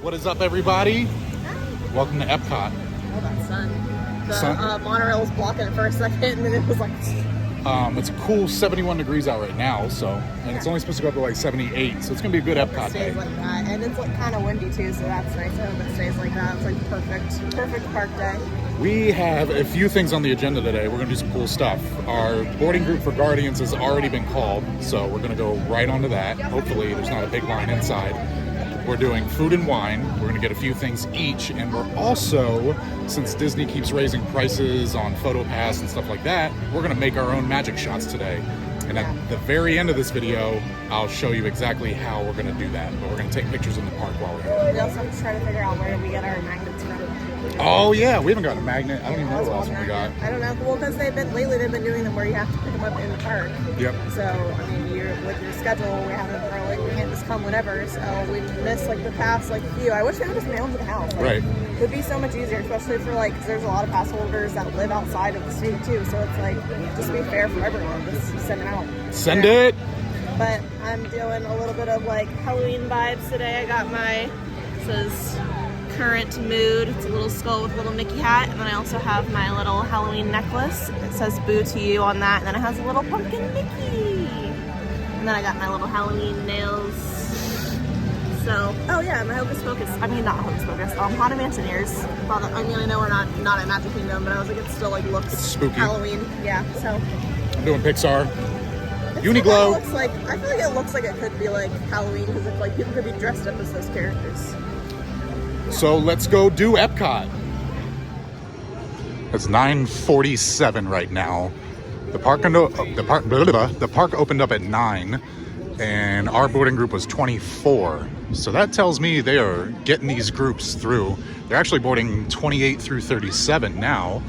What is up, everybody? Welcome to EPCOT. Oh, that sun. The monorail was blocking it for a second, and then it was like... It's a cool 71 degrees out right now, and it's only supposed to go up to like 78, so it's going to be a good EPCOT day. It stays like that, and it's like kind of windy too, so that's nice. I hope it stays like that. It's like perfect park day. We have a few things on the agenda today. We're going to do some cool stuff. Our boarding group for Guardians has already been called, so we're going to go right onto that. Hopefully there's not a big line inside. We're doing food and wine. We're going to get a few things each, and we're also, since Disney keeps raising prices on PhotoPass and stuff like that, we're going to make our own magic shots today. And at the very end of this video, I'll show you exactly how we're going to do that. But we're going to take pictures in the park while we're here. We also have to try to figure out where we get our magnets from. Oh yeah, we haven't got a magnet. I don't even know what else we got. I don't know. Well, because they've been doing them where you have to pick them up in the park. Yep. So I mean, with your schedule, we can't just come whenever. So we missed like the past few. I wish they would just mail them to the house. Right. It would be so much easier, especially for because there's a lot of pass holders that live outside of the state too. So it's just be fair for everyone. Just send it out. Send it. But I'm doing a little bit of Halloween vibes today. I got my says current mood. It's a little skull with a little Mickey hat, and then I also have my little Halloween necklace. It says "Boo to You" on that, and then it has a little pumpkin Mickey. And then I got my little Halloween nails. So, oh yeah, my Hocus Pocus. I mean, not Hocus Pocus. Haunted Mansion ears. I mean, I know we're not at Magic Kingdom, but I was like, it still looks it's spooky. Halloween. Yeah. So I'm doing Pixar. Uniglow. I feel like it looks like it could be Halloween because people could be dressed up as those characters. So let's go do EPCOT. It's 9:47 right now. The park opened up at 9, and our boarding group was 24. So that tells me they are getting these groups through. They're actually boarding 28 through 37 now.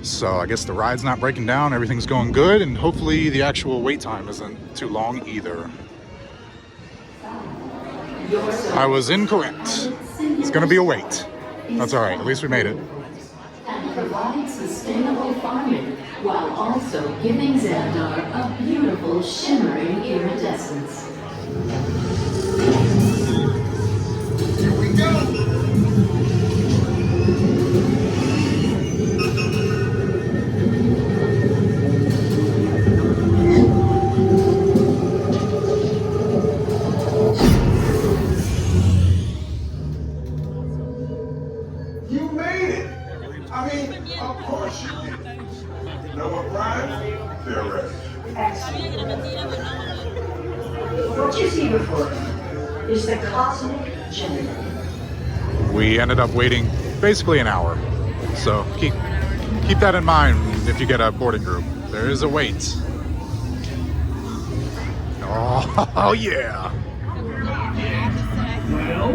So I guess the ride's not breaking down. Everything's going good, and hopefully the actual wait time isn't too long either. I was incorrect. It's going to be a wait. That's all right. At least we made it. And provide sustainable farming while also giving Xandar a beautiful shimmering iridescence. Here we go. You made it. I mean, of course you did. Know what rhymes? They're ready. What you see before you is the cosmic generator. We ended up waiting basically an hour. So keep that in mind if you get a boarding group. There is a wait. Oh yeah. Well,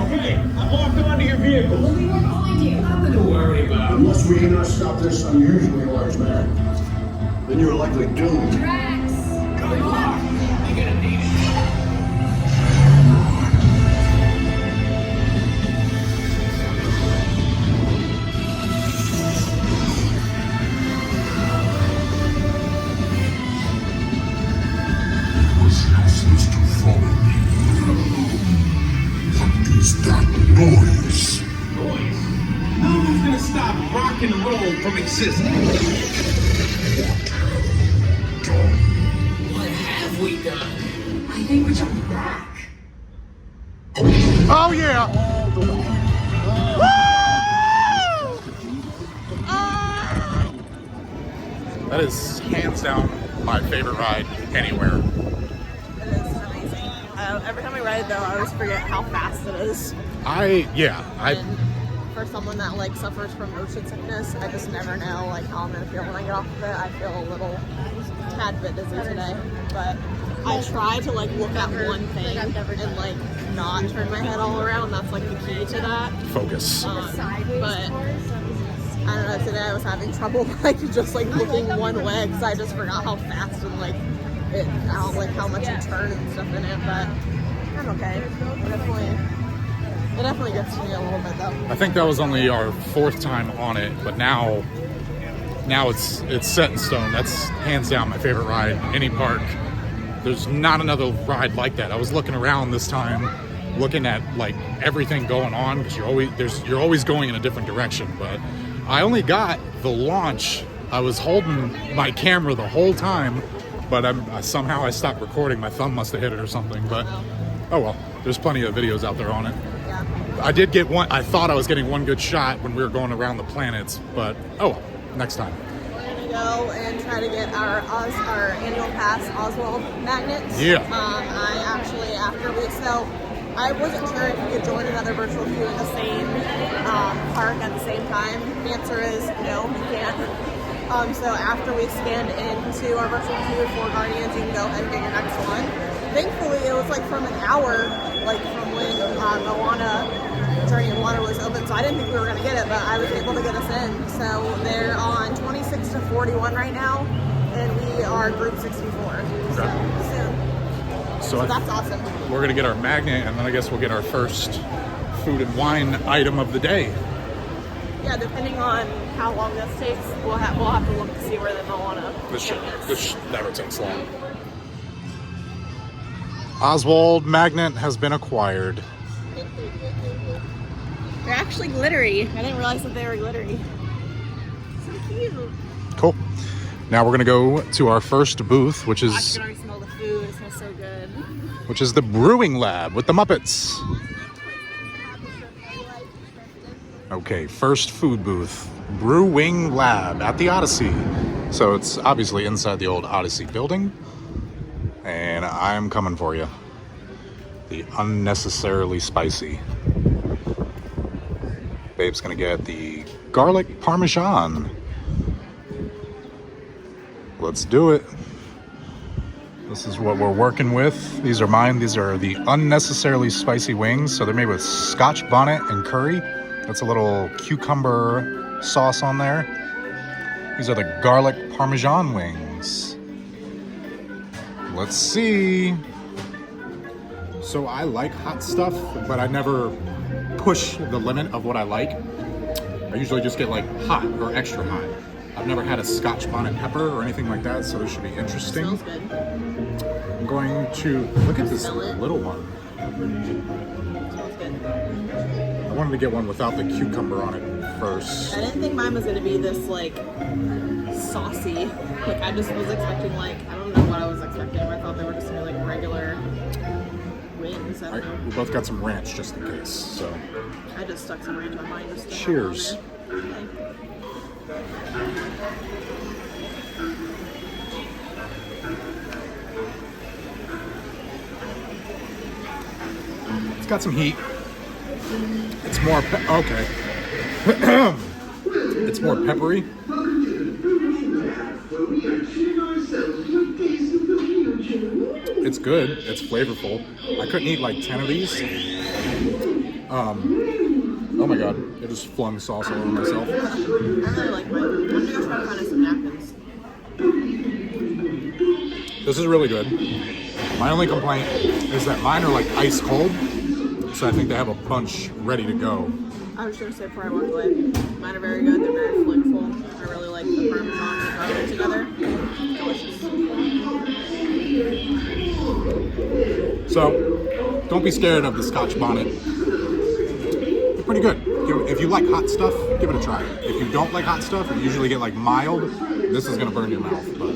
okay, I hopped onto your vehicle. We were going to. Nothing to worry about. Unless we cannot stop this unusually large man, then you're likely doomed. Drax! Good luck. You're gonna need it. It was useless to follow me. What is that noise? Noise. Now who's gonna stop rock and roll from existing? What have we done? I think we're jumping back. Oh yeah. That is hands down my favorite ride anywhere. It is amazing. Every time I ride it, though, I always forget how fast it is. And for someone that suffers from motion sickness, I just never know how I'm gonna feel when I get off of it. I feel a little tad bit dizzy today, but I try to look at one thing and not turn my head all around. That's the key to that. focus. But I don't know, today I was having trouble just looking one way because I just forgot how fast and how much you turn and stuff in it, but I'm okay. It definitely gets to me a little bit though. I think that was only our 4th time on it, but now it's set in stone. That's hands down my favorite ride, any park. There's not another ride like that. I was looking around this time looking at like everything going on, because you're always going in a different direction. But I only got the launch. I was holding my camera the whole time, but somehow I stopped recording. My thumb must have hit it or something. But oh well, there's plenty of videos out there on it. Yeah. I did get one. I thought I was getting one good shot when we were going around the planets, but oh well, next time. We're gonna go and try to get our annual pass Oswald magnets. Yeah. I actually I wasn't sure if you could join another virtual queue in the same park at the same time. The answer is no, you can't. So after we scanned into our virtual queue for Guardians, you can go ahead and get your next one. Thankfully, it was like from an hour, like from when Moana Journey in Water was open, so I didn't think we were going to get it, but I was able to get us in. So they're on 26 to 41 right now, and we are group 64. So soon. So that's awesome. We're going to get our magnet, and then I guess we'll get our first food and wine item of the day. Yeah, depending on how long this takes, we'll have to look to see where the Moana This never takes long. Oswald magnet has been acquired. They're actually glittery. I didn't realize that they were glittery. So cute. Cool. Now we're gonna go to our first booth, which I is can already smell the food. It smells so good. which is the Brewing Lab with the Muppets. Okay, first food booth, Brewing Lab at the Odyssey. So it's obviously inside the old Odyssey building, and I'm coming for you. The unnecessarily spicy. Babe's gonna get the garlic parmesan. Let's do it. This is what we're working with. These are mine. These are the unnecessarily spicy wings. So they're made with Scotch bonnet and curry. That's a little cucumber sauce on there. These are the garlic parmesan wings. Let's see. So I like hot stuff, but I never push the limit of what I like. I usually just get like hot or extra hot. I've never had a Scotch bonnet pepper or anything like that, so this should be interesting. Smells good. I'm going to look at this little one. Smells good. I wanted to get one without the cucumber on it first. I didn't think mine was gonna be this like saucy. Like I just was expecting I don't know what I was expecting. I thought they were just gonna be like regular wings. I don't know. We both got some ranch just in case. So I just stuck some ranch on mine. Just to have cheers. it on there. Okay. It's got some heat. It's more okay. It's more peppery. It's good. It's flavorful. I couldn't eat like 10 of these. Oh my god! I just flung sauce all over myself. I really like mine. I'm gonna go try to find us some napkins. This is really good. My only complaint is that mine are like ice cold, so I think they have a bunch ready to go. I was gonna say before I walked away, mine are very good. They're very flavorful. I really like the parmesan and garlic together. Delicious. So, don't be scared of the Scotch bonnet. They're pretty good. If you like hot stuff, give it a try. If you don't like hot stuff, you usually get like mild. This is gonna burn your mouth. But...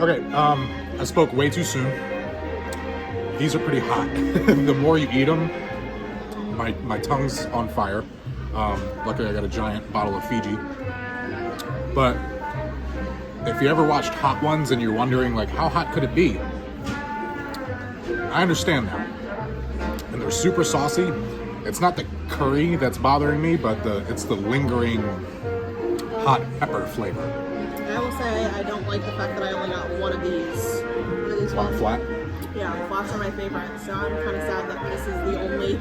Okay, I spoke way too soon. These are pretty hot. The more you eat them, my tongue's on fire. Luckily, I got a giant bottle of Fiji. But if you ever watched Hot Ones and you're wondering like how hot could it be, I understand now. And they're super saucy. It's not the curry that's bothering me, but it's the lingering hot pepper flavor. I will say I don't like the fact that I only got one of these. What are these One called? flat. Yeah, flats are my favorite, so I'm kind of sad that this is the only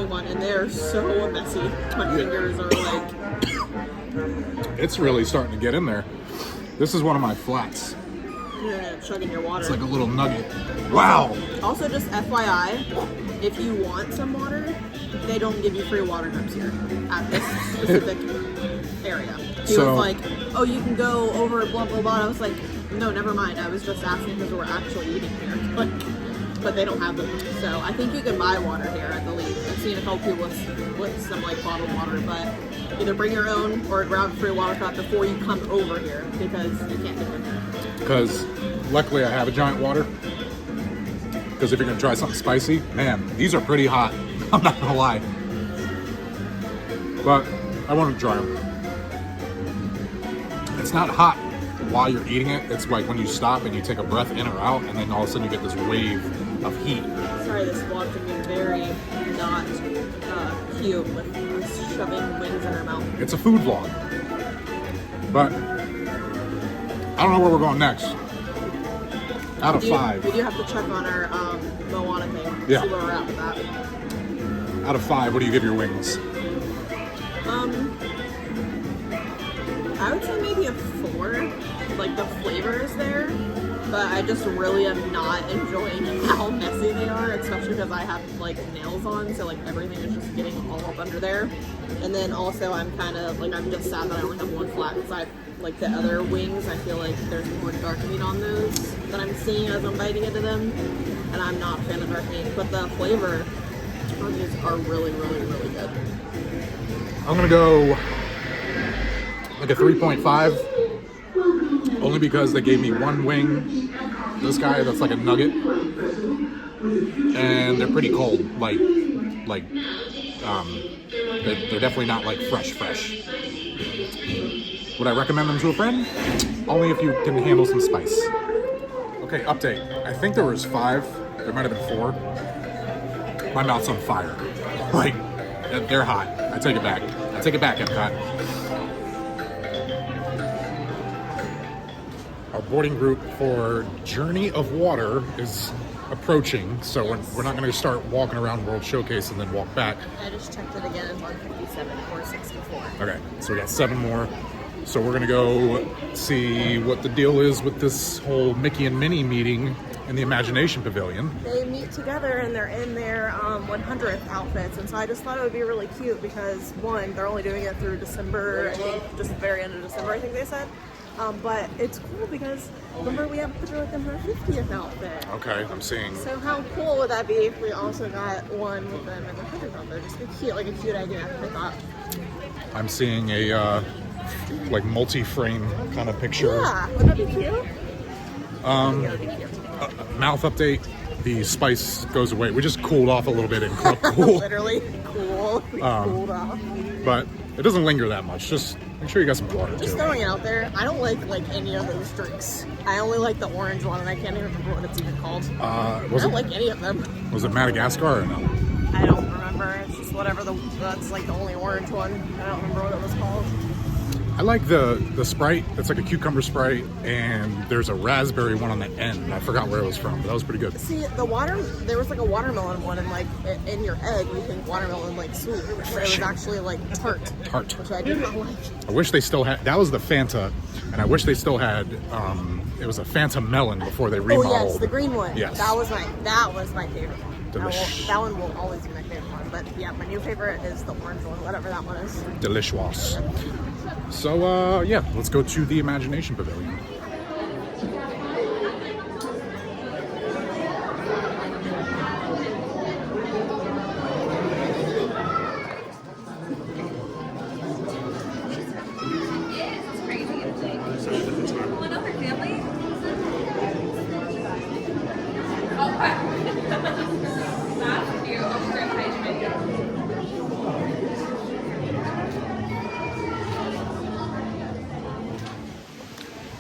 one, and they're so messy. My fingers are like... It's really starting to get in there. This is one of my flats. You're gonna end up chugging your water. It's like a little nugget. Wow. Also, just FYI, if you want some water, they don't give you free water cups here at this specific area. He So- was like, oh, you can go over blah, blah, blah. I was like, no, never mind. I was just asking because we're actually eating here. Like, but they don't have them. So I think you can buy water here at the Leap. I've seen a couple people with some like bottled water, but either bring your own or grab a free water cup before you come over here because you can't get it. Because luckily I have a giant water. Because if you're gonna try something spicy, man, these are pretty hot. I'm not gonna lie. But I want to try them. It's not hot while you're eating it. It's like when you stop and you take a breath in or out, and then all of a sudden you get this wave of heat. Sorry, this vlog can be very not cute with us shoving wings in our mouth. It's a food vlog. But I don't know where we're going next. Out of 5. We do have to check on our Moana thing. Yeah. See where we're at with that. Out of 5, what do you give your wings? I would say maybe a 4. Like the flavor is there, but I just really am not enjoying how messy they are, especially because I have like nails on, so like everything is just getting all up under there. And then also I'm kind of like, I'm just sad that I only have one flat because I like the other wings, I feel like there's more dark meat on those that I'm seeing as I'm biting into them, and I'm not a fan of dark meat, but the flavor on these are really, really, really good. I'm gonna go like a 3.5, only because they gave me one wing, this guy that's like a nugget, and they're pretty cold, they're definitely not like fresh. Would I recommend them to a friend? Only if you can handle some spice. Okay, update. I think there was 5, there might have been 4. My mouth's on fire. Like, they're hot. I take it back, EPCOT. Our boarding group for Journey of Water is approaching, so we're not going to start walking around World Showcase and then walk back. I just checked it again, it's 157 or 64. Okay, so we got 7 more. So we're going to go see what the deal is with this whole Mickey and Minnie meeting in the Imagination Pavilion. They meet together and they're in their 100th outfits, and so I just thought it would be really cute because, one, they're only doing it through December, I think just the very end of December, I think they said. But it's cool because remember we have a picture with them in her 50th outfit. Okay, I'm seeing. So how cool would that be if we also got one with them in the 100th outfit? Just be cute, like a cute idea, I thought. I'm seeing a like multi-frame kind of picture. Yeah, wouldn't that be cute? Mouth update. The spice goes away. We just cooled off a little bit in Club Cool. Literally cool. We cooled off. But it doesn't linger that much. Just make sure you got some water Just too. throwing it out there, I don't like any of those drinks. I only like the orange one, and I can't even remember what it's even called. I don't like any of them. Was it Madagascar or no? I don't remember. It's just whatever that's like the only orange one. I don't remember what it was called. I like the Sprite. It's like a cucumber Sprite, and there's a raspberry one on the end. I forgot where it was from, but that was pretty good. See, there was like a watermelon one, and like in your head, you think watermelon like sweet, but it was actually like tart, which I did not like. I wish they still had, that was the Fanta, and I wish they still had, it was a Fanta melon before they remodeled. Oh yes, the green one. Yes. That was my favorite one. Delish. That one will always be my favorite one, but yeah, my new favorite is the orange one, whatever that one is. Delicious. So, yeah, let's go to the Imagination Pavilion.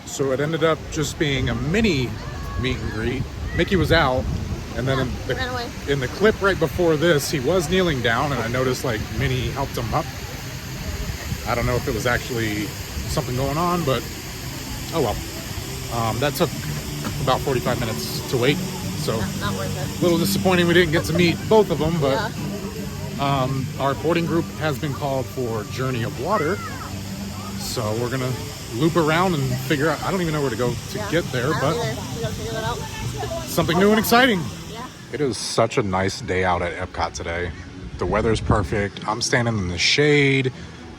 So it ended up just being a mini meet and greet. Mickey was out, and then ran away. in the clip right before this, he was kneeling down, and I noticed like Minnie helped him up. I don't know if it was actually something going on, but oh well. That took about 45 minutes to wait, so Not worth it. a little disappointing we didn't get to meet both of them, but Yeah. our boarding group has been called for Journey of Water, so we're gonna loop around and figure out, I don't even know where to go to get there, I don't but either. We gotta figure that out. something new and exciting. Yeah. It is such a nice day out at EPCOT today. The weather's perfect. I'm standing in the shade.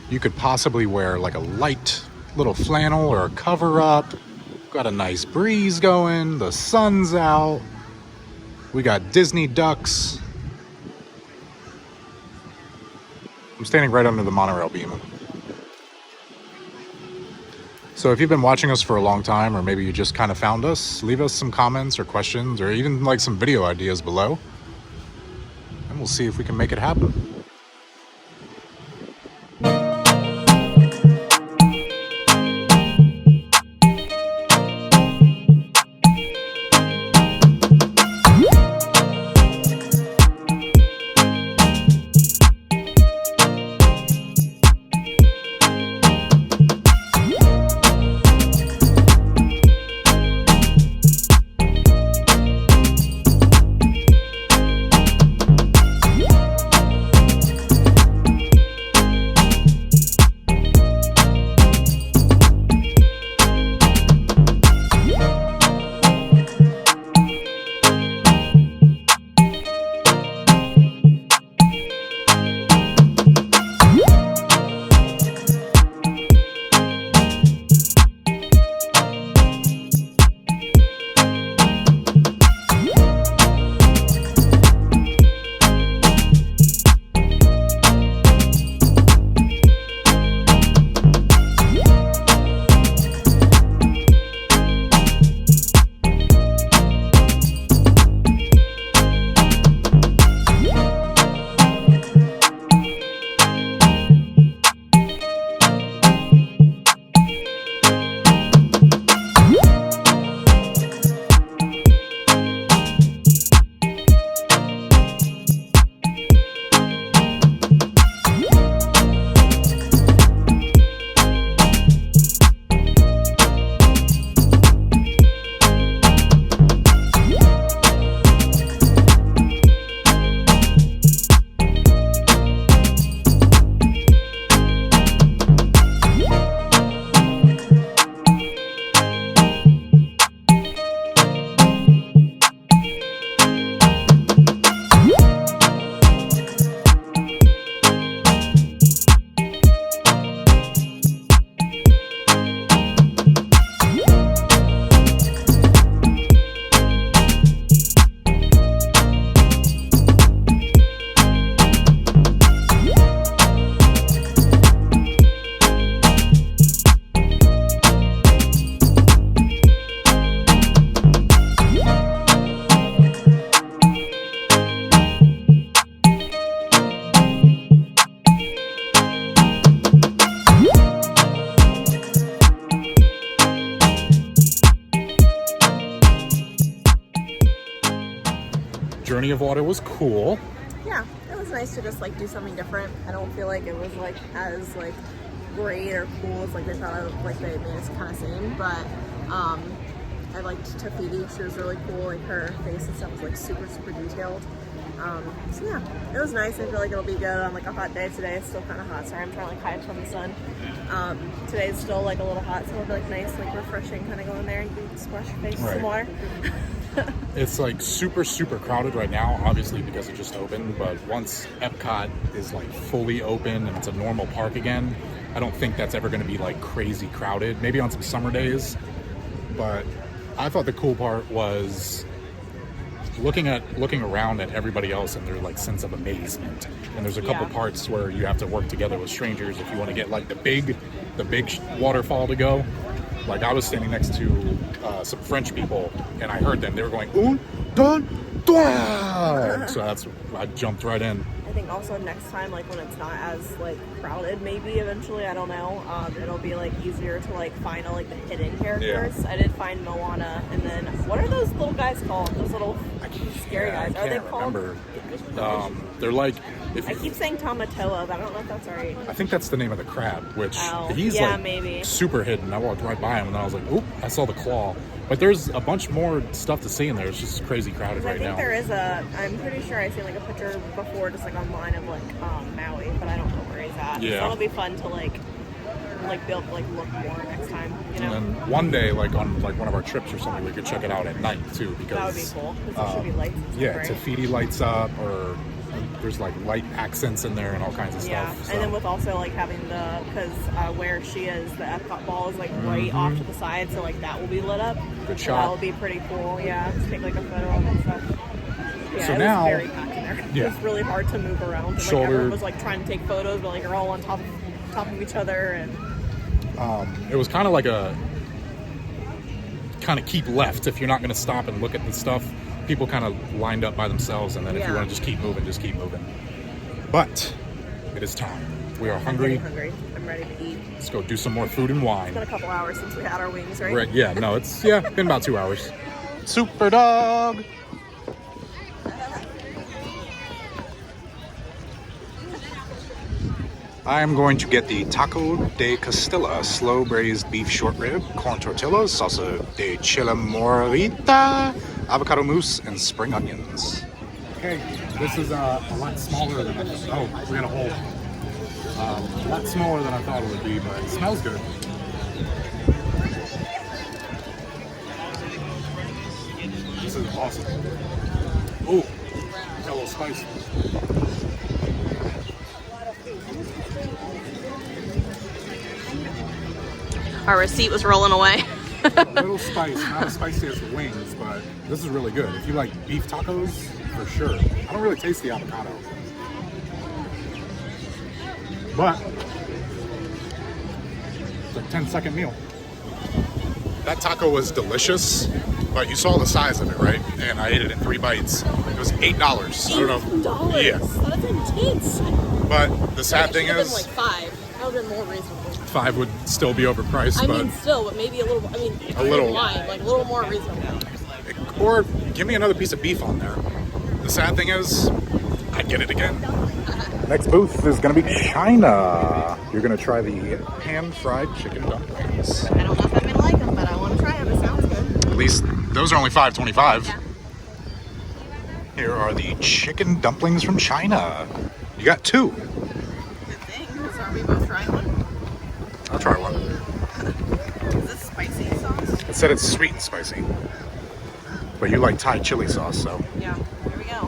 You could possibly wear like a light little flannel or a cover up. Got a nice breeze going. The sun's out. We got Disney ducks. I'm standing right under the monorail beam. So if you've been watching us for a long time, or maybe you just kind of found us, leave us some comments or questions, or even like some video ideas below, and we'll see if we can make it happen. Journey of Water was cool. Yeah, it was nice to just like do something different. I don't feel like it was like as like great or cool as like they thought of, like they made us kind of same, but I liked Tafiti. She was really cool. Like her face and stuff was like super detailed. So yeah, it was nice. I feel like it'll be good on like a hot day. Today it's still kind of hot. Sorry, I'm trying to like hide from the sun. Today's still like a little hot, so it'll be like nice, like refreshing, kind of go in there and you can splash your face with some water. It's like super crowded right now, obviously because it just opened, but once EPCOT is like fully open and it's a normal park again, I don't think that's ever going to be like crazy crowded. Maybe on some summer days, but I thought the cool part was looking around at everybody else and their like sense of amazement. And there's a couple parts where you have to work together with strangers if you want to get like the big waterfall to go. Like I was standing next to some French people and I heard them. They were going, un, deux, trois. So I jumped right in. I think also next time, like when it's not as like crowded, maybe eventually, I don't know, it'll be like easier to like find all like the hidden characters. Yeah. I did find Moana, and then what are those little guys called? Those little scary guys. Are they called? Remember. They're like. I keep saying Tamatoa, but I don't know if that's right. I think that's the name of the crab, which he's like maybe super hidden. I walked right by him and then I was like, oop, I saw the claw. But there's a bunch more stuff to see in there. It's just crazy crowded right now. I think there is I'm pretty sure I've seen like a picture before just like online of like Maui, but I don't know where he's at. Yeah. So it'll be fun to like be able to like look more next time, you know? And then one day, like on like one of our trips or something, we could check it out at night too, because that would be cool. Because there should be lights and stuff, yeah, right? Tafiti lights up, or there's like light accents in there and all kinds of stuff. Yeah, so. And then with also like having because where she is, the EPCOT ball is like right off to the side, so like that will be lit up. Good so shot. That will be pretty cool. Yeah, to take like a photo of it and stuff. Yeah, So it now- was very packed in there. Yeah. It was really hard to move around. And, like, Shoulder- everyone was like trying to take photos, but like you're all on top of each other, and It was kind of like a keep left. If you're not going to stop and look at the stuff, people kind of lined up by themselves, and then if you Yeah. want to just keep moving, just keep moving. But it is time. We are I'm hungry. getting hungry. I'm ready to eat. Let's go do some more food and wine. It's been a couple hours since we had our wings, right? Right, yeah, no, it's been about 2 hours. Super dog. I am going to get the taco de costilla, slow braised beef short rib, corn tortillas, salsa de chile morita, avocado mousse, and spring onions. Okay, this is a lot smaller than I thought. Oh, we got a hole. A lot smaller than I thought it would be, but it smells good. This is awesome. Oh, got a little spice. Our receipt was rolling away. A little spice, not as spicy as the wings, but this is really good. If you like beef tacos, for sure. I don't really taste the avocado. But it's a 10-second meal. That taco was delicious, but you saw the size of it, right? And I ate it in 3 bites. It was $8. I don't know. Yeah. That's intense. But the sad thing It should have is, been like 5. That would have been more reasonable. 5 would still be overpriced, I but mean, still, but maybe a little. I mean, A little. in line, like a little more reasonable. or give me another piece of beef on there. The sad thing is, I'd get it again. Next booth is going to be China. You're going to try the pan-fried chicken dumplings. I don't know if I'm gonna like them, but I want to try them. It sounds good. At least those are only $5.25. Here are the chicken dumplings from China. You got 2. Good thing. So are we both trying one? I'll try one. Is this spicy sauce? It said it's sweet and spicy. But you like Thai chili sauce, so. Yeah. Here we go.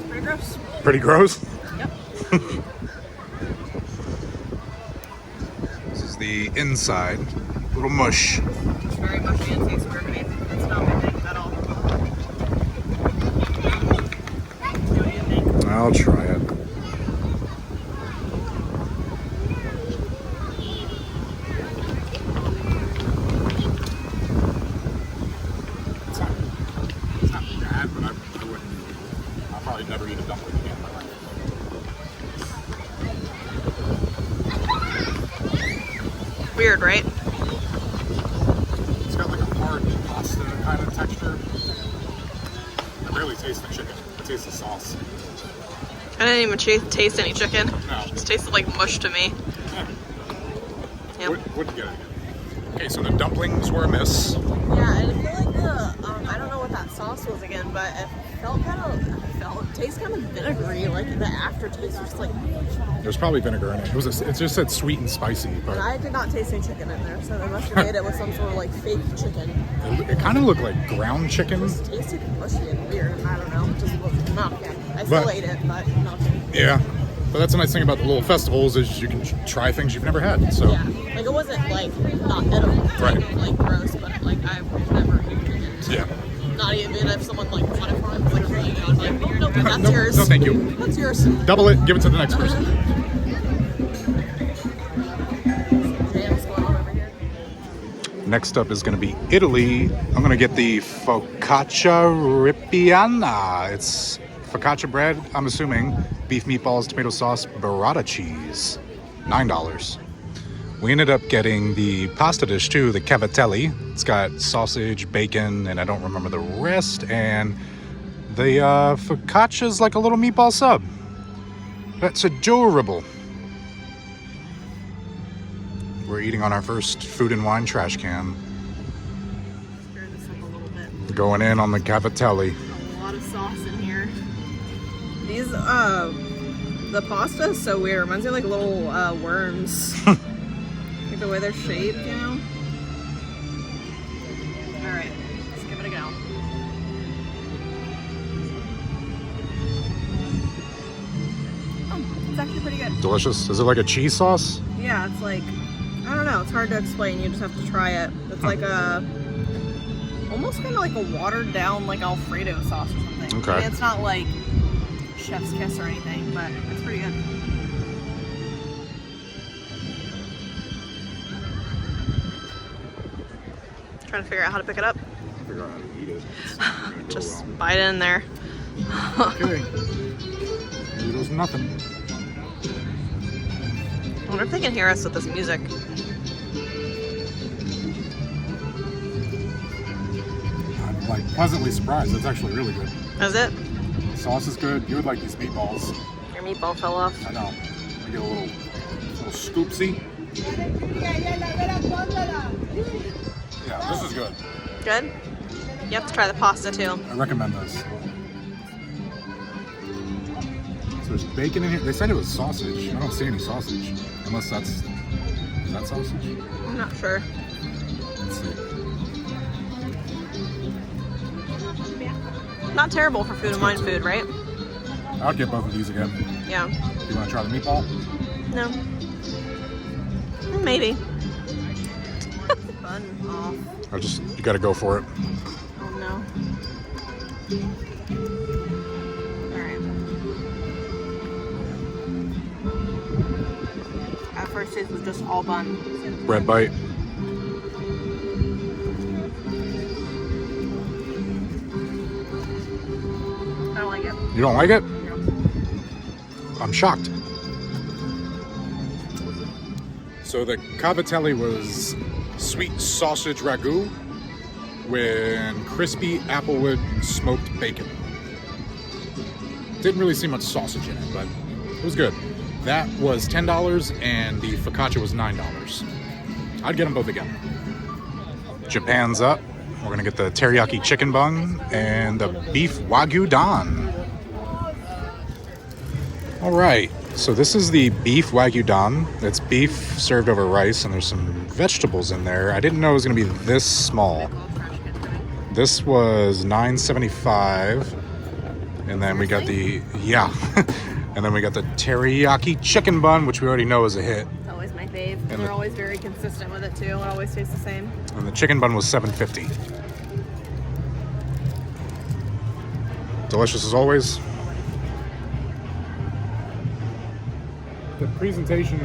Pretty gross. Pretty gross. Yep. This is the inside. Little mush. It's very mushy and tastes weird beneath. It's not my thing at all. What do you think? I'll try it. It's not bad, but I wouldn't. I'll probably never eat a dumpling again in my life. Weird, right? It's got like a hard pasta kind of texture. I barely taste the chicken. I taste the sauce. I didn't even taste any chicken. No. It just tasted like mush to me. Yep. Wouldn't get it again. Okay, so the dumplings were a miss. Yeah, and I feel like I don't know what that sauce was again, but it tastes kind of vinegary, like the aftertaste was just like, There's probably vinegar in it. It just said sweet and spicy, and but I did not taste any chicken in there, so they must have made it with some sort of like fake chicken. it kind of looked like ground chicken. It tasted mushy and weird, and I don't know, it just was not good. I But- still ate it, but not good. Yeah. But that's the nice thing about the little festivals is you can try things you've never had. So Yeah, like it wasn't like not edible, Right. like gross, but like I've never eaten chicken. yeah. Not even if someone like bought it for me, like, here you go. I'm like, oh, no, that's No, yours. no, thank you. That's yours. Double it, give it to the next person. Jam's going on over here. Next up is going to be Italy. I'm going to get the focaccia ripiana. It's focaccia bread, I'm assuming, beef meatballs, tomato sauce, burrata cheese. $9. We ended up getting the pasta dish too, the cavatelli. It's got sausage, bacon, and I don't remember the rest. And the focaccia's like a little meatball sub. That's adorable. We're eating on our first food and wine trash can. Stir this up a little bit. Going in on the cavatelli. A lot of sauce in here. These, the pasta is so weird. It reminds me of like little worms. Like the way they're shaped, you know? Alright, let's give it a go. Oh, it's actually pretty good. Delicious. Is it like a cheese sauce? Yeah, it's like, I don't know, it's hard to explain. You just have to try it. It's like a, almost kind of like a watered down like Alfredo sauce or something. Okay. I mean, it's not like chef's kiss or anything, but it's pretty good. Trying to figure out how to pick it up. Figure out how to eat it. Just bite it in there. Okay. Noodles, nothing. I wonder if they can hear us with this music. I'm like pleasantly surprised. It's actually really good. Is it? The sauce is good. You would like these meatballs. Your meatball fell off. I know. I get a little scoopsy. Yeah, this is good. Good? You have to try the pasta too. I recommend this. So there's bacon in here. They said it was sausage. I don't see any sausage. Unless is that sausage? I'm not sure. Let's see. Not terrible for food and wine food, right? I would get both of these again. Yeah. Do you want to try the meatball? No. Maybe. Bun off. You gotta go for it. Oh no. Alright. At first it was just all bun. Bread bite. I don't like it. You don't like it? No. I'm shocked. So the cavatelli was sweet sausage ragu with crispy applewood smoked bacon. Didn't really see much sausage in it, but it was good. That was $10 and the focaccia was $9. I'd get them both again. Japan's up. We're gonna get the teriyaki chicken bun and the beef wagyu dan. All right, so this is the beef wagyu dan. It's beef served over rice, and there's some vegetables in there. I didn't know it was gonna be this small. This was $9.75, and then we got the and then we got the teriyaki chicken bun, which we already know is a hit. It's always my fave. And they're always very consistent with it too. It always tastes the same. And the chicken bun was $7.50. Delicious as always. The presentation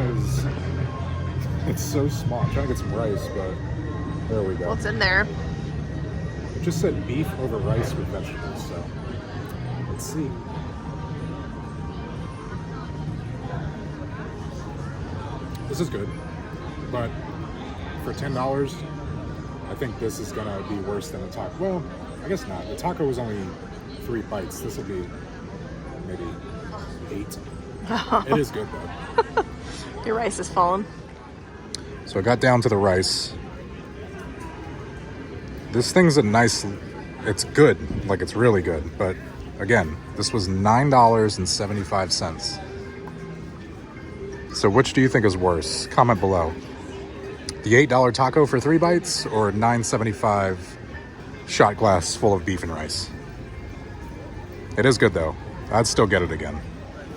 it's so small. I'm trying to get some rice, but there we go. What's in there? It just said beef over rice with vegetables, so let's see. This is good, but for $10, I think this is gonna be worse than a taco. Well, I guess not. The taco was only 3 bites. This will be maybe 8. It is good though. Your rice is falling. So I got down to the rice. This thing's it's good, like it's really good. But again, this was $9.75. So which do you think is worse? Comment below. The $8 taco for 3 bites or $9.75 shot glass full of beef and rice? It is good though. I'd still get it again.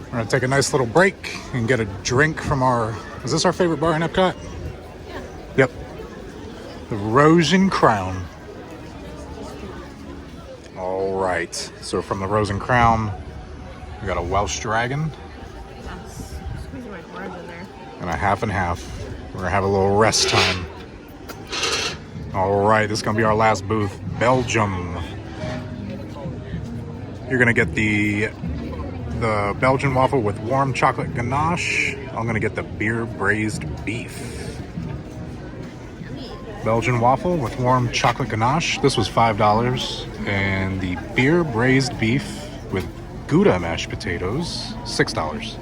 We're gonna take a nice little break and get a drink from is this our favorite bar in Epcot? Yeah. Yep. The Rose and Crown. All right. So from the Rose and Crown, we got a Welsh Dragon. Squeezing my orange in there. And a half and half. We're gonna have a little rest time. All right, this is gonna be our last booth, Belgium. You're gonna get the Belgian waffle with warm chocolate ganache. I'm gonna get the beer braised beef. Belgian waffle with warm chocolate ganache. This was $5, and the beer braised beef with Gouda mashed potatoes, $6.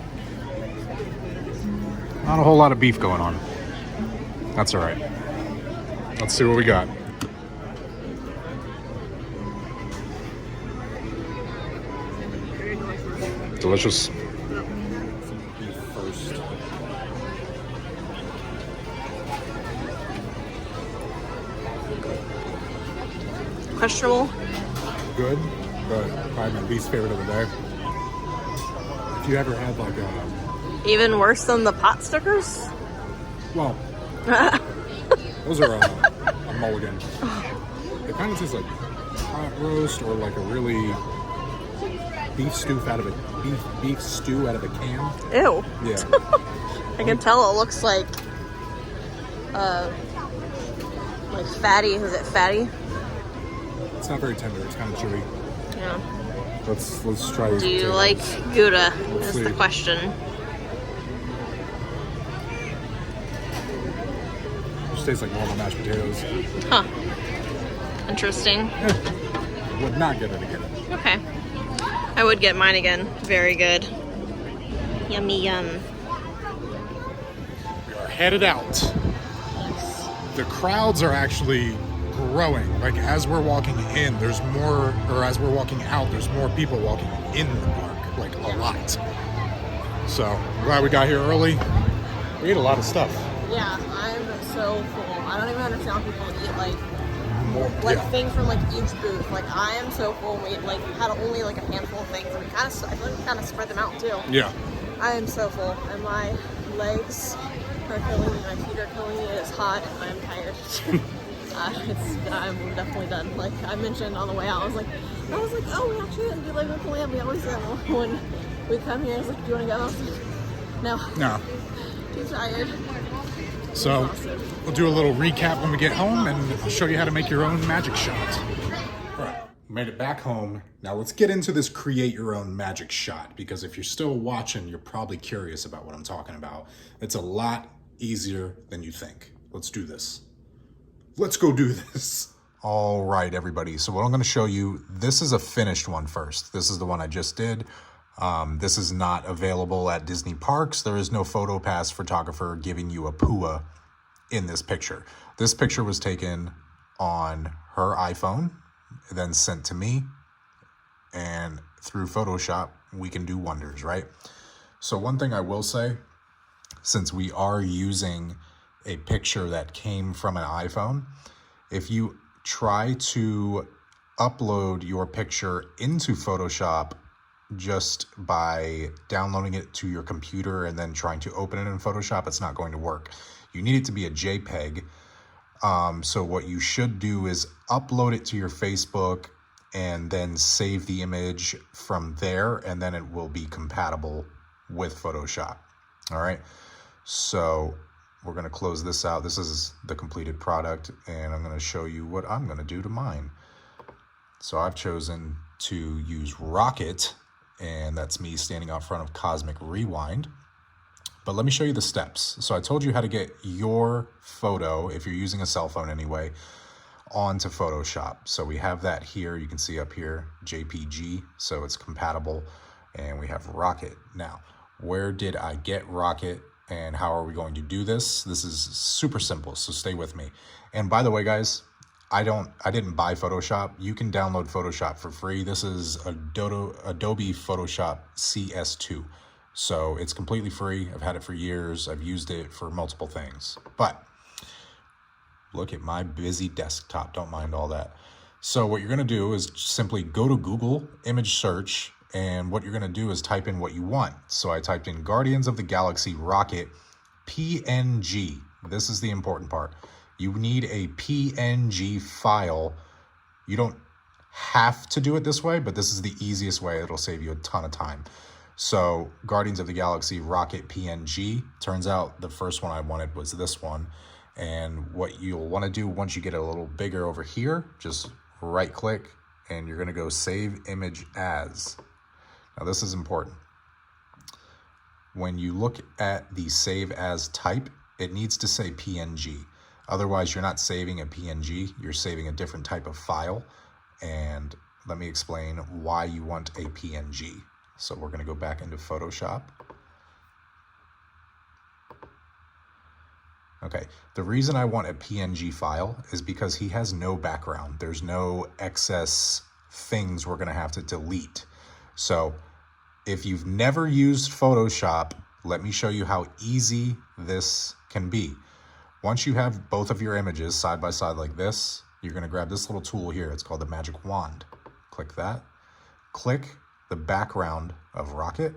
Not a whole lot of beef going on. That's all right. Let's see what we got. Delicious. Beef first. Questionable. Good, but probably my least favorite of the day. If you ever had like Even worse than the pot stickers? Well, those are a mulligan. It kind of tastes like pot roast or like a really beef stew out of a can. Ew. Yeah. I can tell it looks like fatty. Is it fatty? It's not very tender. It's kind of chewy. Yeah. Let's try these. Do you potatoes. like Gouda? That's see. the question. Just tastes like normal mashed potatoes. Huh. Interesting. Would not get it again. Okay. I would get mine again. Very good. Yummy yum. We are headed out. The crowds are actually growing. Like as we're walking in, there's more, or as we're walking out, there's more people walking in the park. Like a lot. So I'm glad we got here early. We ate a lot of stuff. Yeah, I'm so full. I don't even understand how people eat like Yeah. things from like each booth. Like I am so full. We like had only like a handful of things, and we I feel like we kind of spread them out too. Yeah. I am so full, and my legs are killing me. My feet are killing me. It is hot, and I'm tired. I'm definitely done. Like I mentioned on the way out, I was like, oh, we actually didn't do Lego Plan. We always do when we come here. I was like, do you want to go? I was like, no, too tired. So we'll do a little recap when we get home and I'll show you how to make your own magic shot. All right, made it back home. Now let's get into this create your own magic shot, because if you're still watching, you're probably curious about what I'm talking about. It's a lot easier than you think. Let's do this. Let's go do this. All right, everybody. So what I'm going to show you, this is a finished one first. This is the one I just did. This is not available at Disney parks. There is no PhotoPass photographer giving you a PUA in this picture. This picture was taken on her iPhone, then sent to me, and through Photoshop, we can do wonders, right? So one thing I will say, since we are using a picture that came from an iPhone, if you try to upload your picture into Photoshop just by downloading it to your computer and then trying to open it in Photoshop, it's not going to work. You need it to be a JPEG. So what you should do is upload it to your Facebook and then save the image from there, and then it will be compatible with Photoshop. All right. So we're going to close this out. This is the completed product, and I'm going to show you what I'm going to do to mine. So I've chosen to use Rocket, and that's me standing out front of Cosmic Rewind. But let me show you the steps. So I told you how to get your photo, if you're using a cell phone anyway, onto Photoshop. So we have that here. You can see up here, JPG, so it's compatible. And we have Rocket. Now, where did I get Rocket and how are we going to do this? This is super simple, so stay with me. And by the way, guys, I didn't buy Photoshop. You can download Photoshop for free. This is Adobe Photoshop CS2. So it's completely free. I've had it for years. I've used it for multiple things. But look at my busy desktop. Don't mind all that. So what you're going to do is simply go to Google image search, and what you're going to do is type in what you want. So I typed in Guardians of the Galaxy Rocket PNG. This is the important part. You need a PNG file. You don't have to do it this way, but this is the easiest way. It'll save you a ton of time. So Guardians of the Galaxy Rocket PNG. Turns out the first one I wanted was this one. And what you'll want to do once you get a little bigger over here, just right click and you're going to go save image as. Now this is important. When you look at the save as type, it needs to say PNG. Otherwise, you're not saving a PNG, you're saving a different type of file. And let me explain why you want a PNG. So we're going to go back into Photoshop. Okay, the reason I want a PNG file is because he has no background. There's no excess things we're going to have to delete. So if you've never used Photoshop, let me show you how easy this can be. Once you have both of your images side by side like this, you're going to grab this little tool here. It's called the magic wand. Click that. Click the background of Rocket.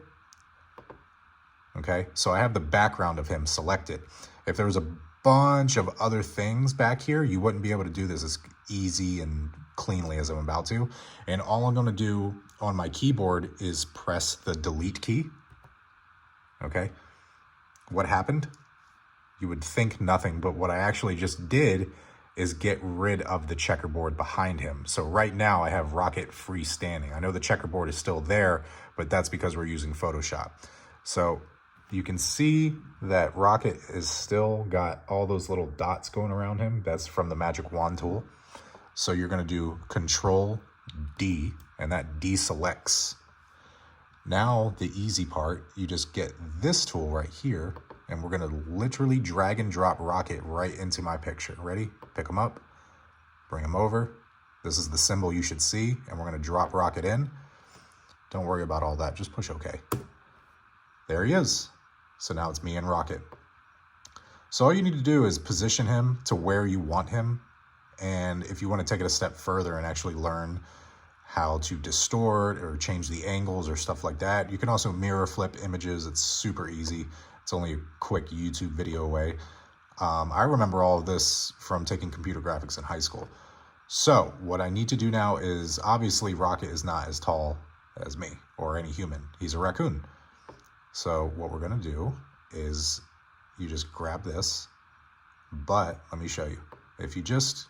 okay? So I have the background of him selected. If there was a bunch of other things back here, you wouldn't be able to do this as easy and cleanly as I'm about to. And all I'm gonna do on my keyboard is press the delete key, okay? What happened? You would think nothing, but what I actually just did is get rid of the checkerboard behind him. So right now I have Rocket freestanding. I know the checkerboard is still there, but that's because we're using Photoshop. So you can see that Rocket is still got all those little dots going around him. That's from the magic wand tool. So you're gonna do Control D, and that deselects. Now the easy part, you just get this tool right here, and we're gonna literally drag and drop Rocket right into my picture. Ready? Pick him up, bring him over. This is the symbol you should see, and we're gonna drop Rocket in. Don't worry about all that, just push OK. There he is. So now it's me and Rocket. So all you need to do is position him to where you want him. And if you want to take it a step further and actually learn how to distort or change the angles or stuff like that, you can also mirror flip images. It's super easy. It's only a quick YouTube video away. I remember all of this from taking computer graphics in high school. So what I need to do now is, obviously Rocket is not as tall as me or any human. He's a raccoon. So what we're gonna do is you just grab this, but let me show you. If you just,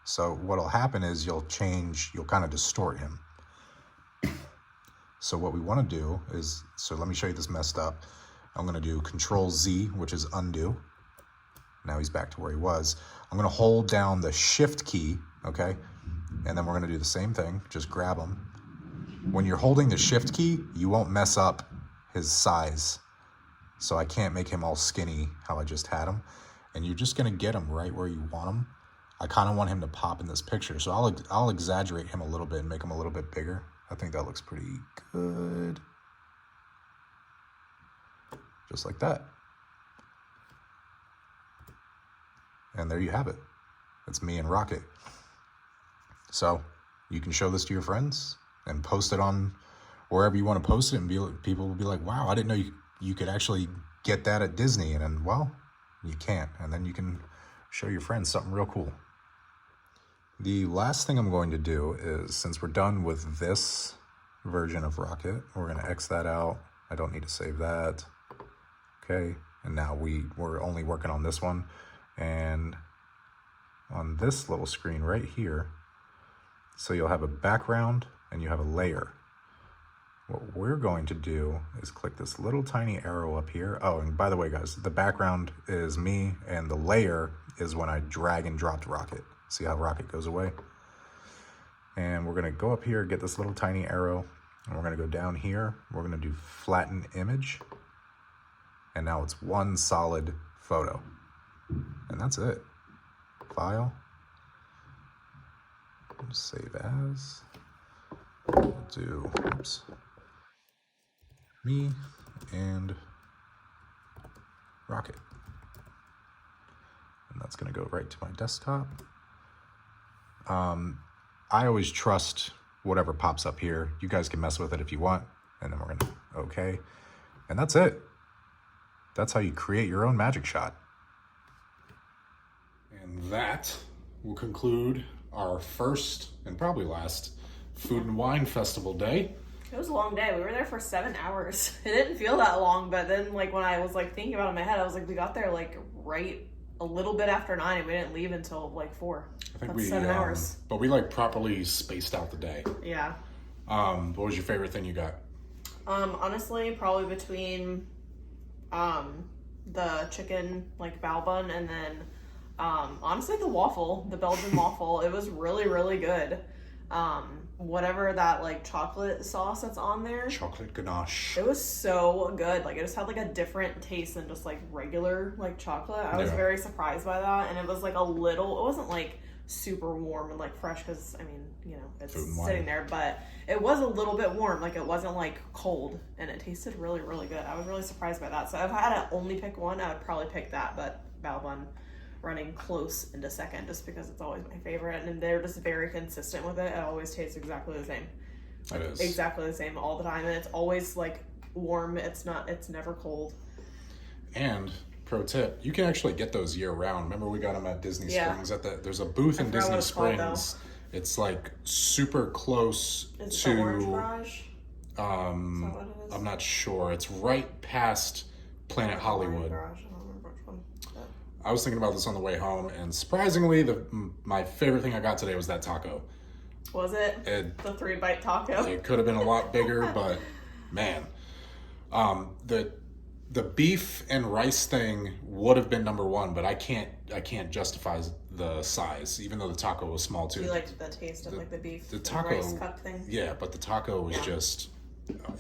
so what'll happen is you'll kind of distort him. So what we wanna do is, so let me show you this messed up. I'm gonna do Control Z, which is undo. Now he's back to where he was. I'm gonna hold down the Shift key, okay? And then we're gonna do the same thing, just grab him. When you're holding the Shift key, you won't mess up his size. So I can't make him all skinny how I just had him. And you're just gonna get him right where you want him. I kind of want him to pop in this picture. So I'll exaggerate him a little bit and make him a little bit bigger. I think that looks pretty good. Just like that. And there you have it. It's me and Rocket. So you can show this to your friends and post it on wherever you want to post it, and people will be like, wow, I didn't know you could actually get that at Disney. And then, well, you can't. And then you can show your friends something real cool. The last thing I'm going to do is, since we're done with this version of Rocket, we're going to X that out. I don't need to save that. Okay. And now we're only working on this one. And on this little screen right here, so you'll have a background and you have a layer. What we're going to do is click this little tiny arrow up here. Oh, and by the way, guys, the background is me and the layer is when I drag and dropped Rocket. See how Rocket goes away? And we're gonna go up here, get this little tiny arrow, and we're gonna go down here. We're gonna do flatten image. And now it's one solid photo. And that's it. File. Save as. We'll do, oops, me and Rocket. And that's gonna go right to my desktop. I always trust whatever pops up here. You guys can mess with it if you want. And then we're gonna, okay. And that's it. That's how you create your own magic shot. And that will conclude our first and probably last Food and Wine Festival day. It was a long day. We were there for 7 hours. It didn't feel that long, but then like when I was like thinking about it in my head, I was like, we got there like right a little bit after 9 and we didn't leave until like 4. I think That's 7 hours. But we like properly spaced out the day. Yeah. What was your favorite thing you got? Honestly, probably between the chicken like bao bun and then honestly the waffle, the Belgian waffle. It was really, really good. Whatever that like chocolate sauce that's on there, Chocolate ganache. it was so good. Like it just had like a different taste than just like regular like chocolate. I was Yeah. very surprised by that, and it was like a little, it wasn't like super warm and like fresh because I mean, you know, it's Food and Wine. sitting there, but it was a little bit warm. Like it wasn't like cold, and it tasted really, really good. I was really surprised by that. So if I had to only pick one, I would probably pick that, but bao bun running close into second just because it's always my favorite, and they're just very consistent with it. It always tastes exactly the same. It is. Exactly the same all the time, and it's always like warm. It's never cold. And pro tip, you can actually get those year round. Remember we got them at Disney Yeah. Springs there's a booth in forgot Disney what it's called, Springs. It's like super close Is it the Orange to Barrage? Is that what it is? I'm not sure. It's right past Planet Hollywood. Garage. I don't remember which one. But- I was thinking about this on the way home, and surprisingly, my favorite thing I got today was that taco. Was it? The 3-bite taco? It could have been a lot bigger, but man, the beef and rice thing would have been number one, but I can't justify the size, even though the taco was small too. You liked the taste of like the beef The and taco, rice cup thing? yeah, but the taco was just.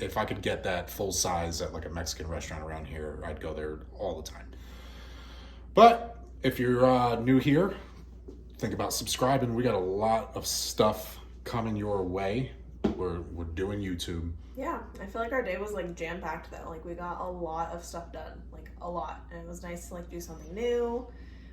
If I could get that full size at like a Mexican restaurant around here, I'd go there all the time. But if you're new here, think about subscribing. We got a lot of stuff coming your way. We're doing YouTube. Yeah, I feel like our day was like jam-packed though. Like we got a lot of stuff done, like a lot. And it was nice to like do something new.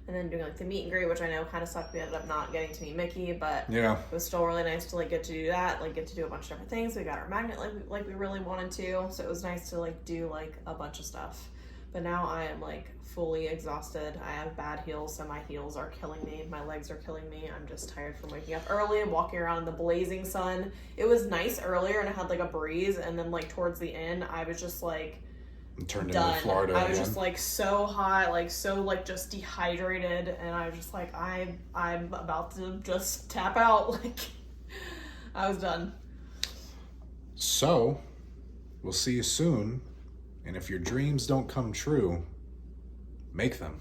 And then doing like the meet and greet, which I know kind of sucked. We ended up not getting to meet Mickey, but Yeah. it was still really nice to like get to do that, like get to do a bunch of different things. We got our magnet like we really wanted to, so it was nice to like do like a bunch of stuff. But now I am like fully exhausted. I have bad heels, so my heels are killing me. My legs are killing me. I'm just tired from waking up early and walking around in the blazing sun. It was nice earlier and it had like a breeze, and then like towards the end, I was just like Turned done. into Florida I was again. just like so hot, like so like just dehydrated, and I was just like I'm about to just tap out. Like I was done. So, we'll see you soon. And if your dreams don't come true, make them.